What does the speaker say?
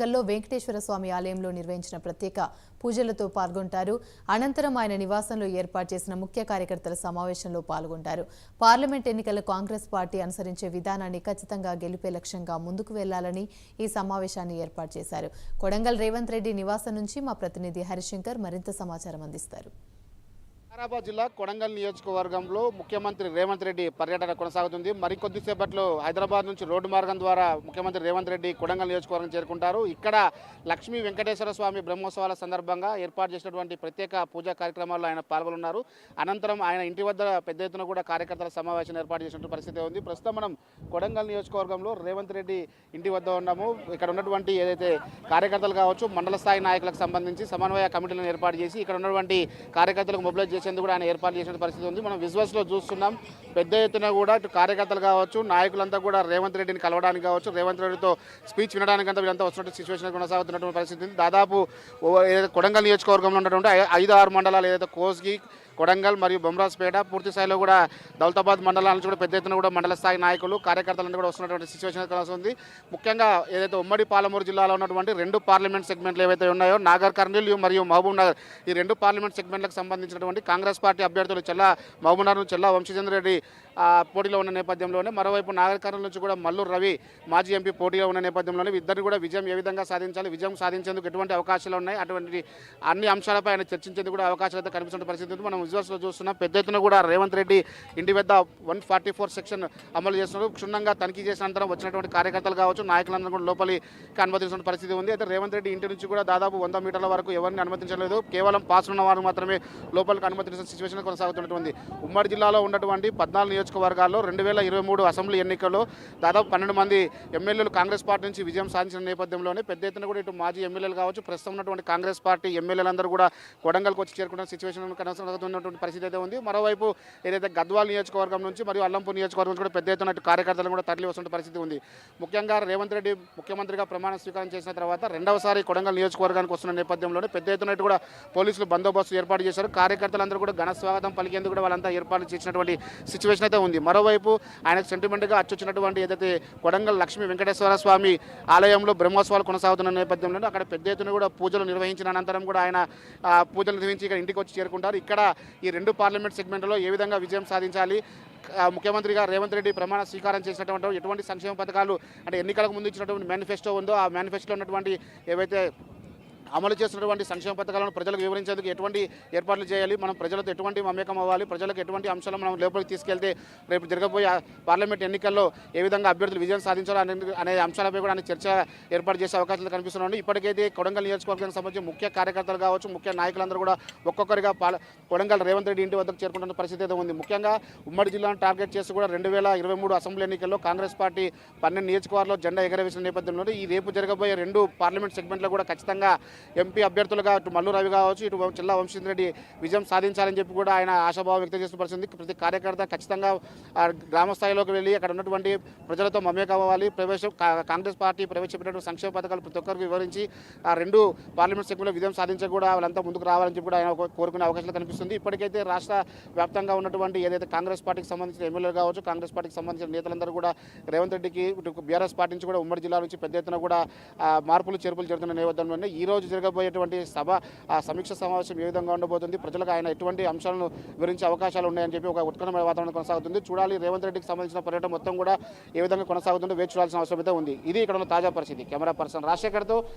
గల్లో వెంకటేశ్వర స్వామి ఆలయంలో నిర్వహించిన ప్రత్యేక పూజలతో పాల్గొంటారు. అనంతరం ఆయన నివాసంలో ఏర్పాటు చేసిన ముఖ్య కార్యకర్తల సమావేశంలో పాల్గొంటారు. పార్లమెంట్ ఎన్నికల్లో కాంగ్రెస్ పార్టీ అనుసరించే విధానాన్ని ఖచ్చితంగా గెలిపే లక్ష్యంగా ముందుకు వెళ్లాలని ఈ సమావేశాన్ని ఏర్పాటు చేశారు. కొడంగల్ రేవంత్ రెడ్డి నివాసం నుంచి మా ప్రతినిధి హరిశంకర్ మరింత సమాచారం అందిస్తారు. వికారాబాద్ జిల్లా కొడంగల్ నియోజకవర్గంలో ముఖ్యమంత్రి రేవంత్ రెడ్డి పర్యటన కొనసాగుతుంది. మరికొద్దిసేపట్లో హైదరాబాద్ నుంచి రోడ్డు మార్గం ద్వారా ముఖ్యమంత్రి రేవంత్ రెడ్డి కొడంగల్ నియోజకవర్గం చేరుకుంటారు. ఇక్కడ లక్ష్మీ వెంకటేశ్వర స్వామి బ్రహ్మోత్సవాల సందర్భంగా ఏర్పాటు చేసినటువంటి ప్రత్యేక పూజా కార్యక్రమాల్లో ఆయన పాల్గొన్నారు. అనంతరం ఆయన ఇంటి వద్ద పెద్ద ఎత్తున కూడా కార్యకర్తల సమావేశం ఏర్పాటు చేసినటువంటి పరిస్థితి ఉంది. ప్రస్తుతం మనం కొడంగల్ నియోజకవర్గంలో రేవంత్ రెడ్డి ఇంటి వద్ద ఉన్నాము. ఇక్కడ ఉన్నటువంటి ఏదైతే కార్యకర్తలు కావచ్చు, మండల స్థాయి నాయకులకు సంబంధించి సమన్వయ కమిటీలను ఏర్పాటు చేసి ఇక్కడ ఉన్నటువంటి కార్యకర్తలకు మొబిలైజ్ చేసేందుకు కూడా ఆయన ఏర్పాటు చేసిన పరిస్థితి ఉంది. మనం విజువల్స్ లో చూస్తున్నాం. పెద్ద ఎత్తున కూడా ఇటు కార్యకర్తలు కావచ్చు, నాయకులంతా కూడా రేవంత్ రెడ్డిని కలవడానికి కావచ్చు, రేవంత్ రెడ్డితో స్పీచ్ వినడానికంతా వీళ్ళంతా వస్తున్నట్టు సిచ్యువేషన్ కొనసాగుతున్నటువంటి పరిస్థితి ఉంది. దాదాపు కొడంగల్ నియోజకవర్గంలో ఉన్నటువంటి 5-6 మండలాలు ఏదైతే కోస్గి, కొడంగల్ మరియు బొమ్రాజ్పేట పూర్తి స్థాయిలో కూడా దౌలతాబాద్ మండలాల నుంచి కూడా పెద్ద ఎత్తున కూడా మండల స్థాయి నాయకులు కార్యకర్తలంతా కూడా వస్తున్నటువంటి సిచ్యువేషన్ కొనసాగుతుంది. ముఖ్యంగా ఏదైతే ఉమ్మడి పాలమూరు జిల్లాలో ఉన్నటువంటి 2 పార్లమెంట్ సెగ్మెంట్లు ఏవైతే ఉన్నాయో, నాగర్ కర్నూలు మరియు మహబూబ్ నగర్, ఈ 2 పార్లమెంట్ సెగ్మెంట్లకు సంబంధించినటువంటి కాంగ్రెస్ పార్టీ అభ్యర్థులు మహబూబ్ నగర్ నుంచి చెల్లా వంశీచంద్ర రెడ్డి పోటీలో ఉన్న నేపథ్యంలోనే, మరోవైపు నాగర్ కర్నూలు నుంచి కూడా మల్లూరు రవి మాజీ ఎంపీ పోటీలో ఉన్న నేపథ్యంలోనే ఇద్దరిని కూడా విజయం ఏ విధంగా సాధించాలి, విజయం సాధించేందుకు ఎటువంటి అవకాశాలు ఉన్నాయి, అటువంటి అన్ని అంశాలపై ఆయన చర్చించేందుకు కూడా అవకాశాలు అయితే కనిపిస్తున్న పరిస్థితి ఉంది. మనం విజువల్స్లో చూస్తున్నాం. పెద్ద ఎత్తున కూడా రేవంత్ రెడ్డి ఇంటి వద్ద 144 సెక్షన్ అమలు చేస్తున్నారు. క్షుణ్ణంగా తనిఖీ చేసిన అనంతరం వచ్చినటువంటి కార్యకర్తలు కావచ్చు, నాయకులందరూ కూడా లోపలికి అనుమతిస్తున్న పరిస్థితి ఉంది. అయితే రేవంత్ రెడ్డి ఇంటి నుంచి కూడా దాదాపు 100 మీటర్ల వరకు ఎవరిని అనుమతించలేదు. కేవలం పాస్ ఉన్న వారు మాత్రమే లోపలికి అనుమతించిన సిచ్యువేషన్ కొనసాగుతున్నటువంటి ఉమ్మడి జిల్లాలో ఉన్నటువంటి 14 నియోజకవర్గాల్లో 2023 అసెంబ్లీ ఎన్నికల్లో దాదాపు 12 మంది ఎమ్మెల్యేలు కాంగ్రెస్ పార్టీ నుంచి విజయం సాధించిన నేపథ్యంలోనే పెద్ద ఎత్తున కూడా ఇటు మాజీ ఎమ్మెల్యేలు కావచ్చు, ప్రస్తుతం ఉన్నటువంటి కాంగ్రెస్ పార్టీ ఎమ్మెల్యేలందరూ కూడా కొడంగల్కి వచ్చి చేరుకున్న సిచ్యువేషన్ కొనసాగుతున్నటువంటి పరిస్థితి అయితే ఉంది. మరోవైపు ఏదైతే గద్వాల్ నియోజకవర్గం నుంచి మరియు అల్లంపూర్ నియోజకవర్గం నుంచి కూడా పెద్ద ఎత్తున కార్యకర్తలు కూడా తరలి వస్తున్న పరిస్థితి ఉంది. ముఖ్యంగా రేవంత్ రెడ్డి ముఖ్యమంత్రిగా ప్రమాణ స్వీకారం చేసిన తర్వాత రెండవసారి కొడంగల్ నియోజకవర్గానికి వస్తున్న నేపథ్యంలోనే పెద్ద ఎత్తున కూడా పోలీసులు బందోబస్తు ఏర్పాటు చేశారు. కార్యకర్తలందరూ కూడా ఘన స్వాగతం పలికేందుకు కూడా వాళ్ళంతా ఏర్పాటు చేసినటువంటి సిచ్యువేషన్ అయితే ఉంది. మరోవైపు ఆయనకు సెంటిమెంట్గా అచ్చొచ్చినటువంటి ఏదైతే కొడంగల్ లక్ష్మీ వెంకటేశ్వర స్వామి ఆలయంలో బ్రహ్మోత్సవాలు కొనసాగుతున్న నేపథ్యంలో అక్కడ పెద్ద ఎత్తున కూడా పూజలు నిర్వహించిన అనంతరం కూడా ఆయన పూజలు నిర్వహించి ఇక్కడ ఇంటికి వచ్చి చేరుకుంటారు. ఇక్కడ ఈ 2 పార్లమెంట్ సెగ్మెంట్లో ఏ విధంగా విజయం సాధించాలి, ముఖ్యమంత్రిగా రేవంత్ రెడ్డి ప్రమాణ స్వీకారం చేసినటువంటి ఎటువంటి సంక్షేమ పథకాలు అంటే ఎన్నికలకు ముందు ఇచ్చినటువంటి మేనిఫెస్టో ఉందో ఆ మేనిఫెస్టోలో ఉన్నటువంటి ఏవైతే అమలు చేస్తున్నటువంటి సంక్షేమ పథకాలను ప్రజలకు వివరించేందుకు ఎటువంటి ఏర్పాట్లు చేయాలి, మనం ప్రజలతో ఎటువంటి మమేకం అవ్వాలి, ప్రజలకు ఎటువంటి అంశాలు మనం లోపలికి తీసుకెళ్తే రేపు జరగబోయే పార్లమెంట్ ఎన్నికల్లో ఏ విధంగా అభ్యర్థులు విజయం సాధించాలో అనే అంశాలపై కూడా చర్చ ఏర్పాటు చేసే అవకాశాలు కనిపిస్తున్నాయి. ఇప్పటికైతే కొడంగల్ నియోజకవర్గానికి సంబంధించి ముఖ్య కార్యకర్తలు కావచ్చు, ముఖ్య నాయకులందరూ కూడా ఒక్కొక్కరిగా కొడంగల్ రేవంత్ రెడ్డి ఇంటి వద్దకు చేరుకుంటున్న పరిస్థితి అయితే ఉంది. ముఖ్యంగా ఉమ్మడి జిల్లాను టార్గెట్ చేసి కూడా 2023 అసెంబ్లీ ఎన్నికల్లో కాంగ్రెస్ పార్టీ 12 నియోజకవర్గాల్లో జెండా ఎగరవేసిన నేపథ్యంలో ఈ రేపు జరగబోయే 2 పార్లమెంట్ సెగ్మెంట్లో కూడా ఖచ్చితంగా ఎంపీ అభ్యర్థులుగా ఇటు మల్లు రవి కావచ్చు, ఇటు చెల్లా వంశీచంద్ర రెడ్డి విజయం సాధించాలని చెప్పి కూడా ఆయన ఆశాభావం వ్యక్తం చేస్తున్న పరిస్థితి. ప్రతి కార్యకర్త ఖచ్చితంగా గ్రామ స్థాయిలోకి వెళ్ళి అక్కడ ఉన్నటువంటి ప్రజలతో మమేకం అవ్వాలి, కాంగ్రెస్ పార్టీ ప్రవేశపెట్టినటువంటి సంక్షేమ పథకాలు ప్రతి ఒక్కరికి వివరించి ఆ 2 పార్లమెంట్ సెగ్మెంట్లో విజయం సాధించ కూడా వాళ్ళంతా ముందుకు రావాలని చెప్పి కూడా ఆయన కోరుకునే అవకాశాలు కనిపిస్తుంది. ఇప్పటికైతే రాష్ట్ర వ్యాప్తంగా ఉన్నటువంటి ఏదైతే కాంగ్రెస్ పార్టీకి సంబంధించిన ఎమ్మెల్యేలు కావచ్చు, కాంగ్రెస్ పార్టీకి సంబంధించిన నేతలందరూ కూడా రేవంత్ రెడ్డికి ఇటు బీఆర్ఎస్ పార్టీ నుంచి కూడా ఉమ్మడి జిల్లా నుంచి పెద్ద ఎత్తున కూడా మార్పులు చేర్పులు జరుగుతున్న నేపథ్యంలోనే ఈ రోజు జరగబోయేటువంటి సమీక్ష సమావేశం ఏ విధంగా ఉండబోతుంది, ప్రజలకు ఆయన ఎటువంటి అంశాలను వివరించే అవకాశాలు ఉన్నాయని చెప్పి ఒక ఉత్కంఠమైన వాతావరణం కొనసాగుతుంది. చూడాలి రేవంత్ రెడ్డికి సంబంధించిన పర్యటన మొత్తం కూడా ఏ విధంగా కొనసాగుతుందో వేచి చూడాల్సిన అవసరం అయితే ఉంది. ఇది ఇక్కడ ఉన్న తాజా పరిస్థితి. Camera person రాజశేఖర్తో